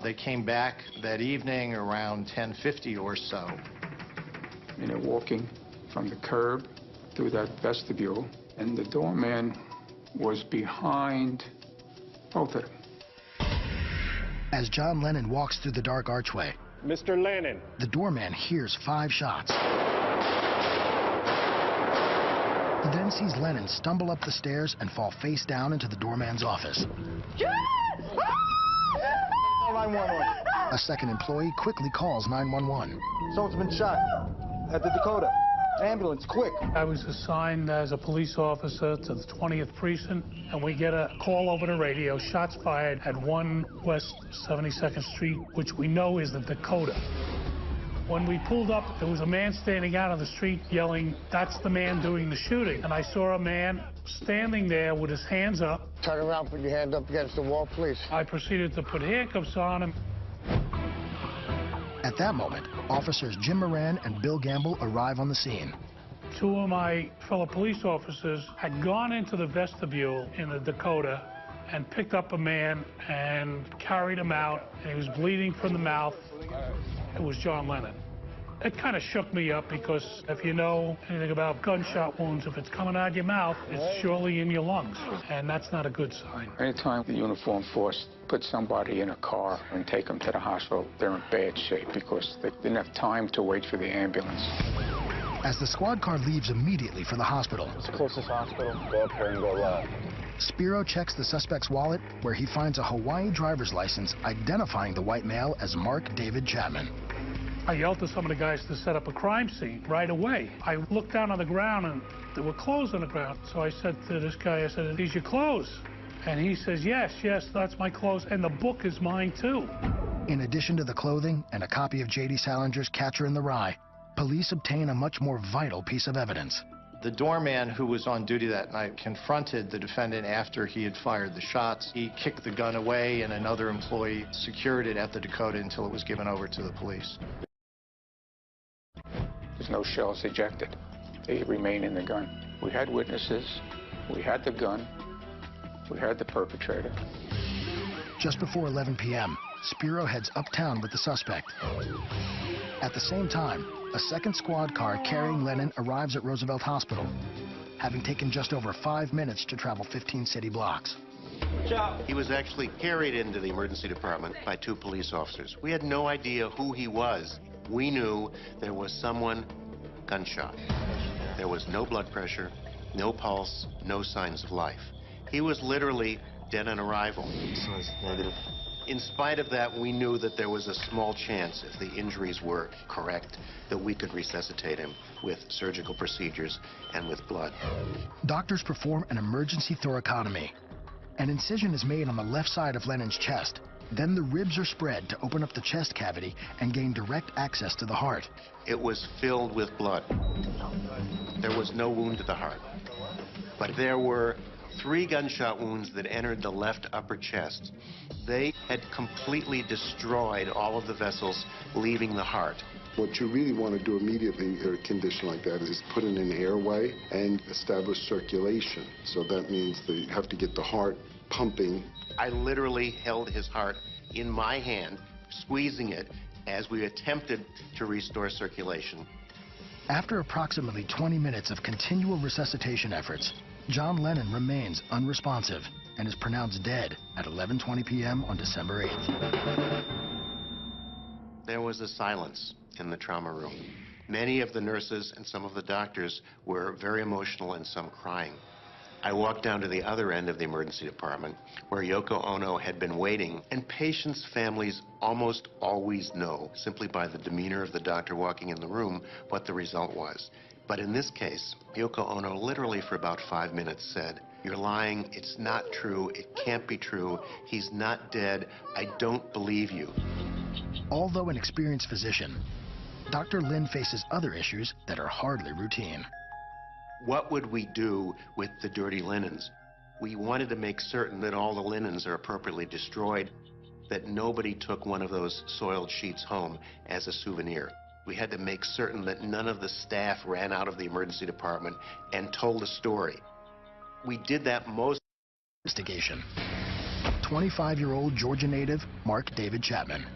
They came back that evening around 10:50 or so. And they're walking from the curb through that vestibule, and the doorman was behind both of them. As John Lennon walks through the dark archway, Mr. Lennon. the doorman hears 5 shots. He then sees Lennon stumble up the stairs and fall face down into the doorman's office. A second employee quickly calls 911. Someone's been shot at the Dakota. Ambulance, quick. I was assigned as a police officer to the 20th Precinct, and we get a call over the radio, shots fired at 1 West 72nd Street, which we know is the Dakota. When we pulled up, there was a man standing out on the street yelling, "That's the man doing the shooting." And I saw a man standing there with his hands up. Turn around, put your hand up against the wall, please. I proceeded to put handcuffs on him. At that moment, officers Jim Moran and Bill Gamble arrive on the scene. 2 of my fellow police officers had gone into the vestibule in the Dakota and picked up a man and carried him out, and he was bleeding from the mouth. It was John Lennon. It kind of shook me up because if you know anything about gunshot wounds, if it's coming out of your mouth, it's surely in your lungs, and that's not a good sign. Anytime the uniformed force puts somebody in a car and take them to the hospital, they're in bad shape because they didn't have time to wait for the ambulance. As the squad car leaves immediately for the hospital, It's the closest hospital. Go up here and go left. Spiro checks the suspect's wallet, where he finds a Hawaii driver's license identifying the white male as Mark David Chapman. I yelled to some of the guys to set up a crime scene right away. I looked down on the ground, and there were clothes on the ground. So I said to this guy, I said, "Are these your clothes?" And he says, yes, that's my clothes, and the book is mine, too. In addition to the clothing and a copy of J.D. Salinger's Catcher in the Rye, police obtain a much more vital piece of evidence. The doorman who was on duty that night confronted the defendant after he had fired the shots. He kicked the gun away, and another employee secured it at the Dakota until it was given over to the police. There's no shells ejected. They remain in the gun. We had witnesses. We had the gun. We had the perpetrator. Just before 11 p.m., Spiro heads uptown with the suspect. At the same time, a second squad car carrying Lennon arrives at Roosevelt Hospital, having taken just over 5 minutes to travel 15 city blocks. He was actually carried into the emergency department by 2 police officers. We had no idea who he was. We knew there was someone gunshot. There was no blood pressure, no pulse, no signs of life. He was literally dead on arrival. Negative. In spite of that, we knew that there was a small chance, if the injuries were correct, that we could resuscitate him with surgical procedures and with blood. Doctors perform an emergency thoracotomy. An incision is made on the left side of Lennon's chest. Then the ribs are spread to open up the chest cavity and gain direct access to the heart. It was filled with blood. There was no wound to the heart. But there were 3 gunshot wounds that entered the left upper chest. They had completely destroyed all of the vessels leaving the heart. What you really want to do immediately in a condition like that is put in an airway and establish circulation. So that means that you have to get the heart pumping. I literally held his heart in my hand, squeezing it as we attempted to restore circulation. After approximately 20 minutes of continual resuscitation efforts, John Lennon remains unresponsive and is pronounced dead at 11:20 p.m. on December 8th. There was a silence in the trauma room. Many of the nurses and some of the doctors were very emotional and some crying. I walked down to the other end of the emergency department where Yoko Ono had been waiting, and patients' families almost always know, simply by the demeanor of the doctor walking in the room, what the result was. But in this case, Yoko Ono literally for about 5 minutes said, "You're lying, it's not true, it can't be true, he's not dead, I don't believe you." Although an experienced physician, Dr. Lin faces other issues that are hardly routine. What would we do with the dirty linens? We wanted to make certain that all the linens are appropriately destroyed, that nobody took one of those soiled sheets home as a souvenir. We had to make certain that none of the staff ran out of the emergency department and told a story. We did that most Investigation. 25-year-old Georgia native Mark David Chapman.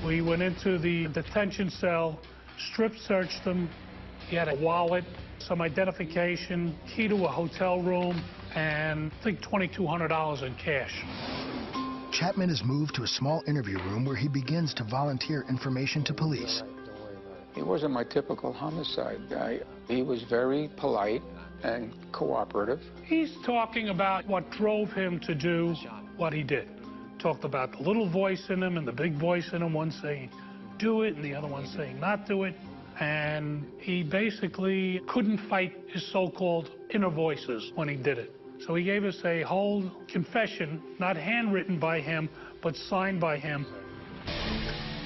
We went into the detention cell, strip searched him. He had a wallet, some identification, key to a hotel room, and I think $2,200 in cash. Chapman is moved to a small interview room where he begins to volunteer information to police. He wasn't my typical homicide guy. He was very polite and cooperative. He's talking about what drove him to do what he did. Talked about the little voice in him and the big voice in him, one saying do it and the other one saying not do it. And he basically couldn't fight his so-called inner voices when he did it. So he gave us a whole confession, not handwritten by him, but signed by him.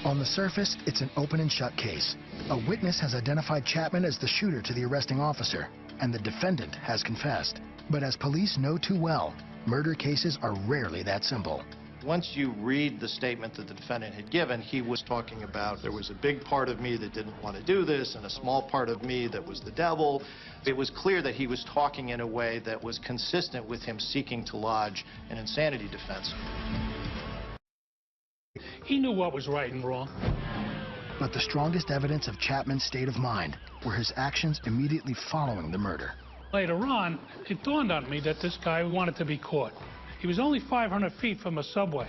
On the surface, it's an open and shut case. A witness has identified Chapman as the shooter to the arresting officer, and the defendant has confessed. But as police know too well, murder cases are rarely that simple. Once you read the statement that the defendant had given, he was talking about there was a big part of me that didn't want to do this and a small part of me that was the devil. It was clear that he was talking in a way that was consistent with him seeking to lodge an insanity defense. He knew what was right and wrong. But the strongest evidence of Chapman's state of mind were his actions immediately following the murder. Later on, it dawned on me that this guy wanted to be caught. He was only 500 feet from a subway.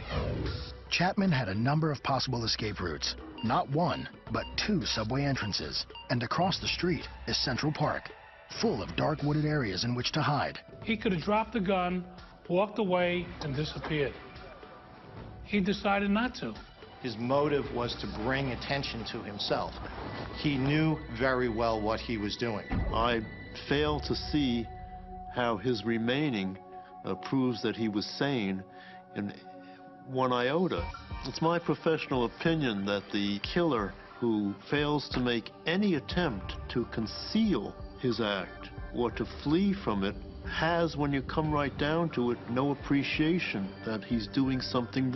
Chapman had a number of possible escape routes. Not one, but two subway entrances. And across the street is Central Park, full of dark wooded areas in which to hide. He could have dropped the gun, walked away, and disappeared. He decided not to. His motive was to bring attention to himself. He knew very well what he was doing. I fail to see how his remaining proves that he was sane in one iota. It's my professional opinion that the killer who fails to make any attempt to conceal his act or to flee from it has, when you come right down to it, no appreciation that he's doing something wrong.